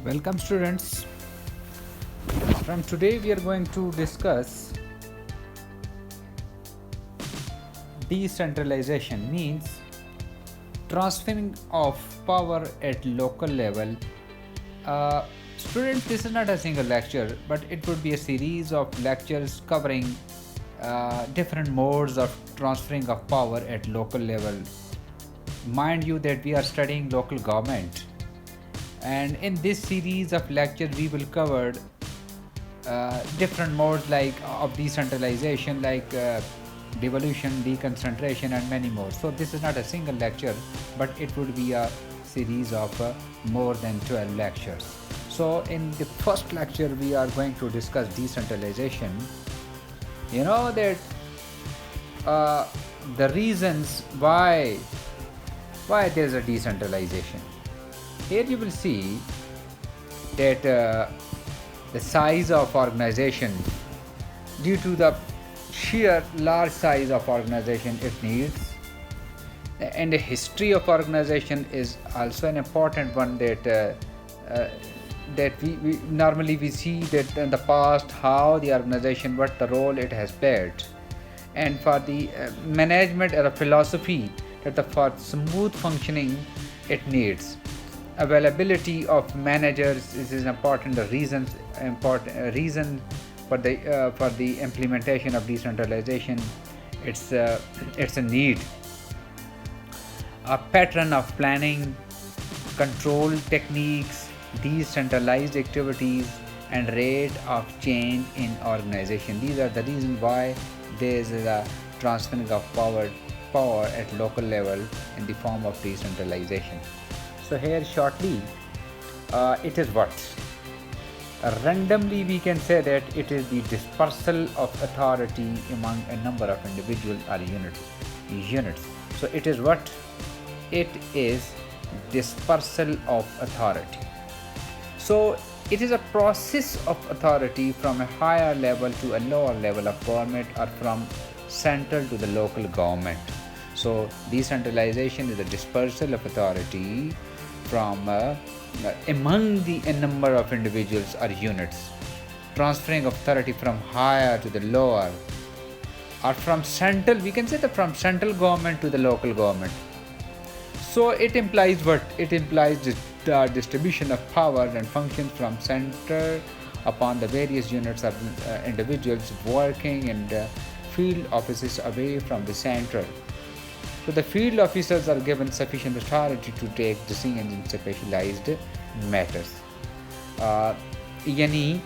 Welcome students. From today we are going to discuss decentralization means transferring of power at local level. Students, this is not a single lecture, but it would be a series of lectures covering different modes of transferring of power at local level. Mind you that we are studying local government, and in this series of lectures we will cover different modes like of decentralization, like devolution, deconcentration, and many more. So this is not a single lecture, but it would be a series of more than 12 lectures. So in the first lecture we are going to discuss decentralization. You know that the reasons why there is a decentralization. Here you will see that the size of organization, due to the sheer large size of organization it needs, and the history of organization is also an important one, that we normally we see that in the past how the organization, what the role it has played, and for the management or a philosophy that for smooth functioning it needs availability of managers. This is important. The reason for the implementation of decentralization, it's a need, a pattern of planning, control techniques, decentralized activities, and rate of change in organization. These are the reasons why there is a transferring of power at local level in the form of decentralization. So here shortly, it is what? Randomly we can say that it is the dispersal of authority among a number of individuals or units. So it is what? It is dispersal of authority. So it is a process of authority from a higher level to a lower level of government, or from central to the local government. So decentralization is the dispersal of authority from among the number of individuals or units, transferring authority from higher to the lower, or from central, we can say that from central government to the local government. So it implies what? It implies the distribution of power and functions from center upon the various units of individuals working in the field offices away from the central. So the field officers are given sufficient authority to take decisions in specialized matters. यानी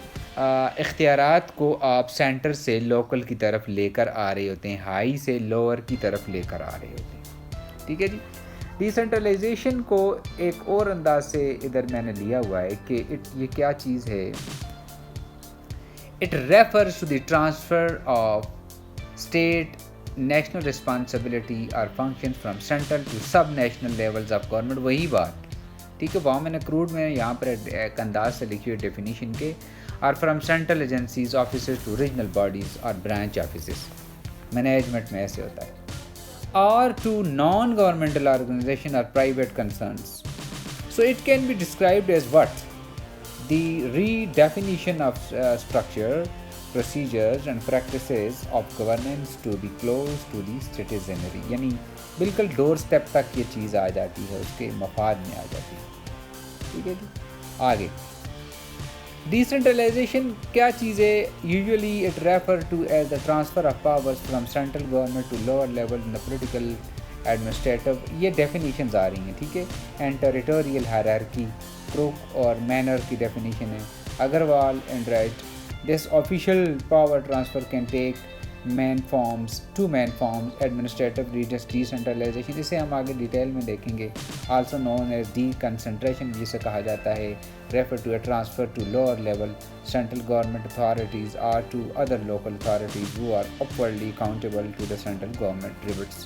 इख्तियारात को आप centre से local की तरफ लेकर आ रहे होते हैं, हाई से लोअर की तरफ लेकर आ रहे होते हैं. ठीक है जी. डिसेंट्रलाइजेशन को एक और अंदाज से इधर मैंने लिया हुआ है कि ये क्या चीज़ है. It refers to the transfer of state national responsibility or functions from central to sub-national levels of government. वही बात, ठीक है. वहाँ मैंने क्रूड में यहाँ पर एक अंदाज से लिखी हुई डेफिनीशन के, और from central agencies offices to regional bodies और ब्रांच ऑफिसेज. मैनेजमेंट में ऐसे होता है. और टू नॉन गवर्नमेंटल ऑर्गेनाइजेशन और private concerns. So it can be described as what? The redefinition of structure, procedures and practices of governance to be close to the citizenry. यानी बिल्कुल door step तक ये चीज़ आ जाती है, उसके मफाद में आ जाती है. ठीक है जी. आगे डिसेंट्रलाइजेशन क्या चीज़ है? Usually it refer to as the transfer of powers from central government to lower level in the political administrative. ये डेफिनीशंस आ रही हैं, ठीक है. एंड टेरिटोरियल हायरार्की, क्रूक और मैनर की डेफिनीशन है. Agrawal and right. This official power transfer can take two main forms: administrative decentralization, इसे हम आगे डिटेल में देखेंगे, also known as deconcentration, जिसे कहा जाता है, refer to a transfer to lower level central government authorities or to other local authorities who are upwardly accountable to the central government remits.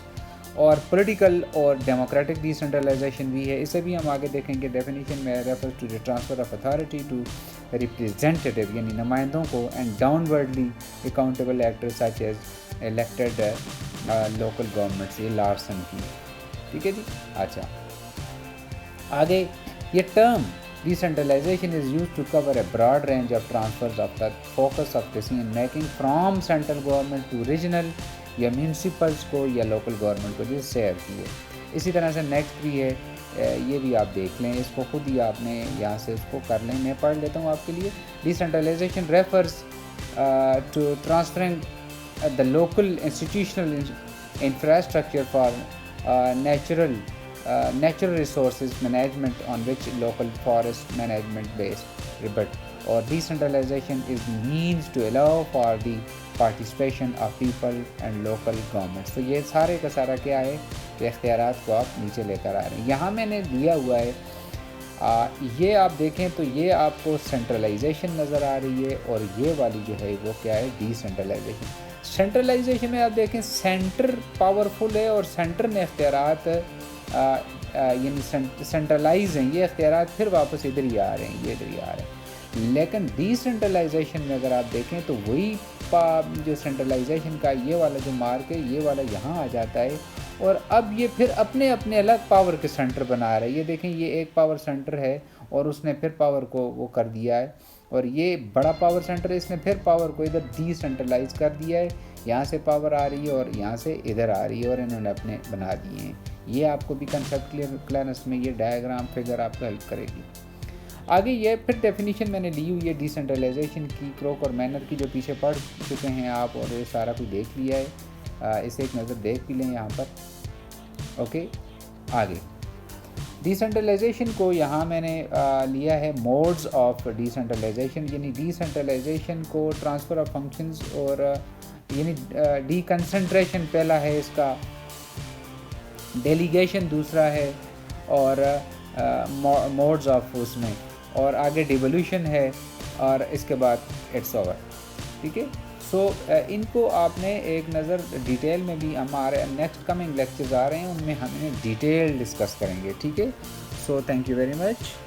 اور پولیٹیکل اور ڈیموکریٹک ڈیسنٹرلائزیشن بھی ہے, اسے بھی ہم آگے دیکھیں گے. ڈیفینیشن میں refer to the transfer of authority to representative یعنی نمائندوں کو, and downwardly accountable actors such as elected local governments. یہ لارسن کی, ٹھیک ہے جی. اچھا آگے, یہ term Decentralization is used to cover a broad range of transfers of the focus of decision making from central government to regional یا میونسپلس کو یا لوکل گورنمنٹ کو جیسے شیئر کی ہے. اسی طرح سے نیکسٹ بھی ہے, یہ بھی آپ دیکھ لیں, اس کو خود ہی آپ نے یہاں سے اس کو کر لیں. میں پڑھ لیتا ہوں آپ کے لیے. Decentralisation refers to transferring the local institutional infrastructure for natural resources management on which local forest management based rebut, or decentralization is means to allow for the participation of people and local governments. تو یہ سارے کا سارا کیا ہے کہ اختیارات کو آپ نیچے لے کر آ رہے ہیں. یہاں میں نے دیا ہوا ہے یہ آپ دیکھیں تو یہ آپ کو سینٹرلائزیشن نظر آ رہی ہے, اور یہ والی جو ہے وہ کیا ہے, ڈی سینٹرلائزیشن. سینٹرلائزیشن میں آپ دیکھیں سینٹر پاورفل ہے اور سینٹر نے اختیارات یعنی سینٹرلائز ہیں, یہ اختیارات پھر واپس ادھر ہی آ رہے ہیں, یہ ادھر ہی آ رہے ہیں. لیکن ڈی سینٹرلائزیشن میں اگر آپ دیکھیں تو وہی جو سینٹرلائزیشن کا یہ والا جو مارک ہے یہ والا یہاں آ جاتا ہے, اور اب یہ پھر اپنے اپنے الگ پاور کے سینٹر بنا رہا ہے. یہ دیکھیں یہ ایک پاور سینٹر ہے اور اس نے پھر پاور کو وہ کر دیا ہے, اور یہ بڑا پاور سینٹر ہے, اس نے پھر پاور کو ادھر ڈی سینٹرلائز کر دیا ہے. یہاں سے پاور آ رہی ہے اور یہاں سے ادھر آ رہی ہے, اور انہوں نے اپنے بنا دیے ہیں. یہ آپ کو بھی کنسیپٹ کلیئرنس میں یہ ڈائیگرام فگر آپ کو ہیلپ کرے گی. آگے یہ پھر ڈیفینیشن میں نے لی ہوئی ہے ڈی سینٹرلائزیشن کی, کروک اور مینر کی, جو پیچھے پڑھ چکے ہیں آپ اور یہ سارا کچھ دیکھ لیا ہے. اسے ایک نظر دیکھ بھی لیں یہاں پر. اوکے, آگے ڈی سینٹرلائزیشن کو یہاں میں نے لیا ہے موڈز آف ڈی سینٹرلائزیشن, یعنی ڈی سینٹرلائزیشن کو ٹرانسفر آف فنکشنز, اور یعنی ڈی کنسنٹریشن پہلا ہے اس کا, ڈیلیگیشن دوسرا ہے, اور موڈز آف اس میں, اور آگے ڈیولیوشن ہے, اور اس کے بعد اٹس اوور. ٹھیک ہے, سو ان کو آپ نے ایک نظر ڈیٹیل میں بھی, ہمارے نیکسٹ کمنگ لیکچرز آ رہے ہیں ان میں ہم انہیں ڈیٹیل ڈسکس کریں گے. ٹھیک ہے, so thank you very much.